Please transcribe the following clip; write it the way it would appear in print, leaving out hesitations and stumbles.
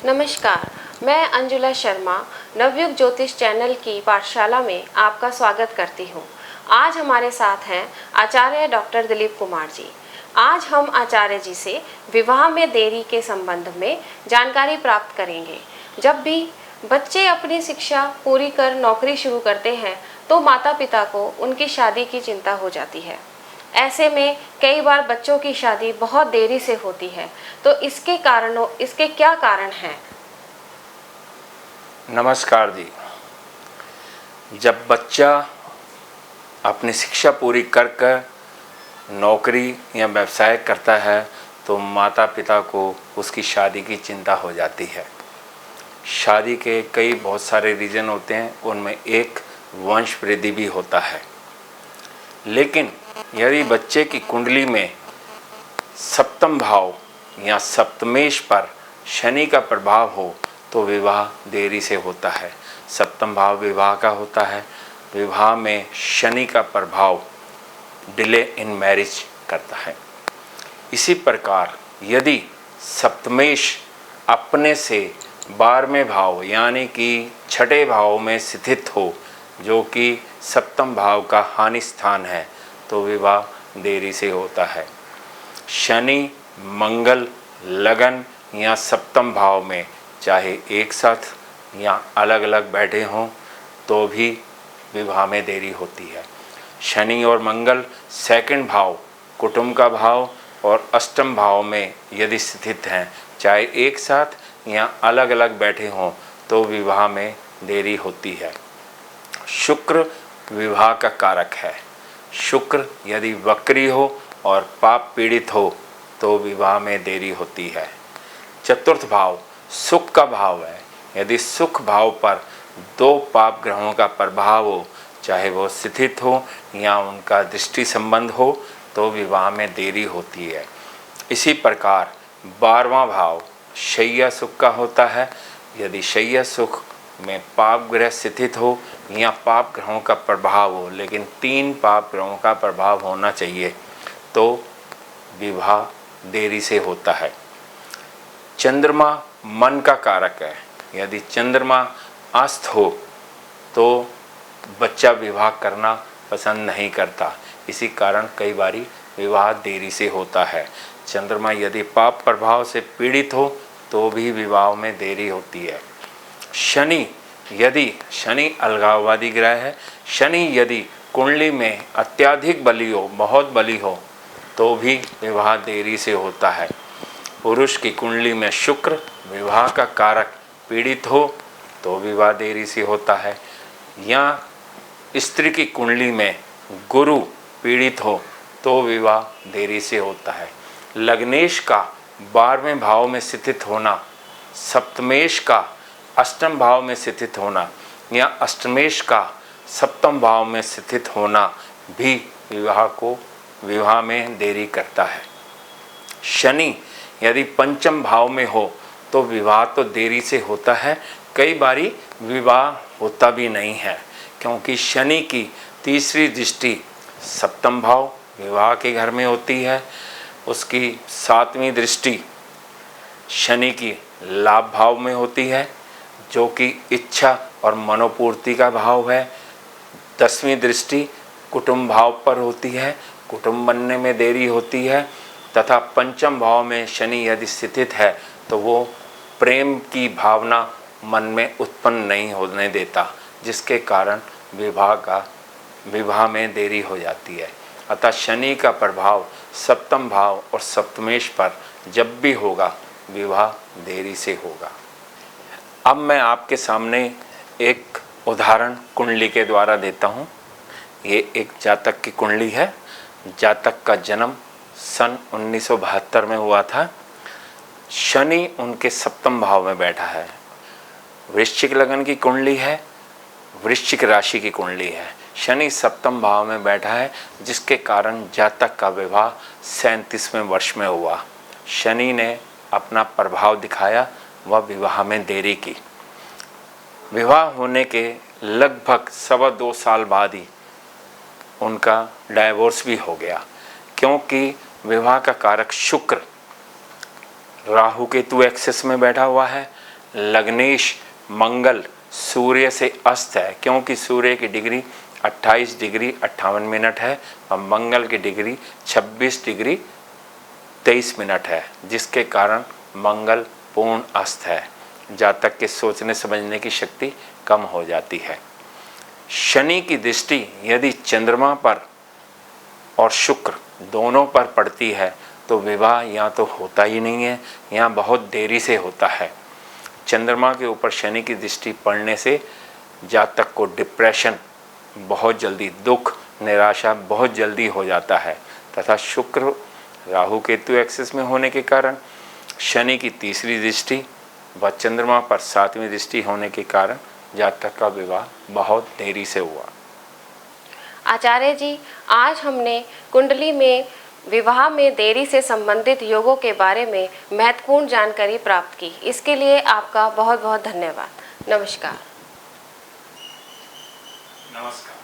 नमस्कार, मैं अंजुला शर्मा नवयुग ज्योतिष चैनल की पाठशाला में आपका स्वागत करती हूँ। आज हमारे साथ हैं आचार्य डॉक्टर दिलीप कुमार जी। आज हम आचार्य जी से विवाह में देरी के संबंध में जानकारी प्राप्त करेंगे। जब भी बच्चे अपनी शिक्षा पूरी कर नौकरी शुरू करते हैं तो माता पिता को उनकी शादी की चिंता हो जाती है। ऐसे में कई बार बच्चों की शादी बहुत देरी से होती है, तो इसके क्या कारण हैं? नमस्कार जी। जब बच्चा अपनी शिक्षा पूरी कर कर नौकरी या व्यवसाय करता है तो माता पिता को उसकी शादी की चिंता हो जाती है। शादी के कई बहुत सारे रीज़न होते हैं, उनमें एक वंश वृद्धि भी होता है। लेकिन यदि बच्चे की कुंडली में सप्तम भाव या सप्तमेश पर शनि का प्रभाव हो तो विवाह देरी से होता है। सप्तम भाव विवाह का होता है। विवाह में शनि का प्रभाव डिले इन मैरिज करता है। इसी प्रकार यदि सप्तमेश अपने से 12वें भाव यानी कि छठे भाव में स्थित हो, जो कि सप्तम भाव का हानि स्थान है, तो विवाह देरी से होता है। शनि मंगल लगन या सप्तम भाव में चाहे एक साथ या अलग अलग बैठे हों तो भी विवाह में देरी होती है। शनि और मंगल सेकंड भाव कुटुंब का भाव और अष्टम भाव में यदि स्थित हैं, चाहे एक साथ या अलग अलग बैठे हों तो विवाह में देरी होती है। शुक्र विवाह का कारक है। शुक्र यदि वक्री हो और पाप पीड़ित हो तो विवाह में देरी होती है। चतुर्थ भाव सुख का भाव है। यदि सुख भाव पर 2 पाप ग्रहों का प्रभाव हो, चाहे वो स्थित हो या उनका दृष्टि संबंध हो, तो विवाह में देरी होती है। इसी प्रकार 12वां भाव शय्या सुख का होता है। यदि शय्या सुख में पाप ग्रह स्थित हो या पाप ग्रहों का प्रभाव हो, लेकिन 3 पाप ग्रहों का प्रभाव होना चाहिए, तो विवाह देरी से होता है। चंद्रमा मन का कारक है। यदि चंद्रमा अस्त हो तो बच्चा विवाह करना पसंद नहीं करता। इसी कारण कई बारी विवाह देरी से होता है। चंद्रमा यदि पाप प्रभाव से पीड़ित हो तो भी विवाह में देरी होती है। शनि अलगाववादी ग्रह है। शनि यदि कुंडली में अत्यधिक बली हो, बहुत बली हो, तो भी विवाह देरी से होता है। पुरुष की कुंडली में शुक्र विवाह का कारक पीड़ित हो तो विवाह देरी से होता है, या स्त्री की कुंडली में गुरु पीड़ित हो तो विवाह देरी से होता है। लग्नेश का 12वें भाव में स्थित होना, सप्तमेश का अष्टम भाव में स्थित होना या अष्टमेश का सप्तम भाव में स्थित होना भी विवाह में देरी करता है। शनि यदि पंचम भाव में हो तो विवाह तो देरी से होता है, कई बारी विवाह होता भी नहीं है, क्योंकि शनि की तीसरी दृष्टि सप्तम भाव विवाह के घर में होती है। उसकी 7वीं दृष्टि शनि की लाभ भाव में होती है, जो कि इच्छा और मनोपूर्ति का भाव है। 10वीं दृष्टि कुटुंब भाव पर होती है, कुटुंब बनने में देरी होती है। तथा पंचम भाव में शनि यदि स्थित है तो वो प्रेम की भावना मन में उत्पन्न नहीं होने देता, जिसके कारण विवाह में देरी हो जाती है। अतः शनि का प्रभाव सप्तम भाव और सप्तमेश पर जब भी होगा, विवाह देरी से होगा। अब मैं आपके सामने एक उदाहरण कुंडली के द्वारा देता हूँ। ये एक जातक की कुंडली है। जातक का जन्म सन 1972 में हुआ था। शनि उनके सप्तम भाव में बैठा है। वृश्चिक लगन की कुंडली है, वृश्चिक राशि की कुंडली है। शनि सप्तम भाव में बैठा है, जिसके कारण जातक का विवाह 37वें वर्ष में हुआ। शनि ने अपना प्रभाव दिखाया व विवाह में देरी की। विवाह होने के लगभग 2.25 साल बाद ही उनका डाइवोर्स भी हो गया, क्योंकि विवाह का कारक शुक्र राहु केतु एक्सेस में बैठा हुआ है। लग्नेश मंगल सूर्य से अस्त है, क्योंकि सूर्य की डिग्री 28 डिग्री 58 मिनट है और मंगल की डिग्री 26 डिग्री 23 मिनट है, जिसके कारण मंगल पूर्ण अस्त है। जातक के सोचने समझने की शक्ति कम हो जाती है। शनि की दृष्टि यदि चंद्रमा पर और शुक्र दोनों पर पड़ती है तो विवाह या तो होता ही नहीं है या बहुत देरी से होता है। चंद्रमा के ऊपर शनि की दृष्टि पड़ने से जातक को डिप्रेशन बहुत जल्दी, दुख, निराशा बहुत जल्दी हो जाता है तथा शुक्र राहु केतु एक्सिस में होने के कारण शनि की तीसरी दृष्टि व चंद्रमा पर 7वीं दृष्टि होने के कारण जातक का विवाह बहुत देरी से हुआ। आचार्य जी, आज हमने कुंडली में विवाह में देरी से संबंधित योगों के बारे में महत्वपूर्ण जानकारी प्राप्त की। इसके लिए आपका बहुत बहुत धन्यवाद। नमस्कार। नमस्कार।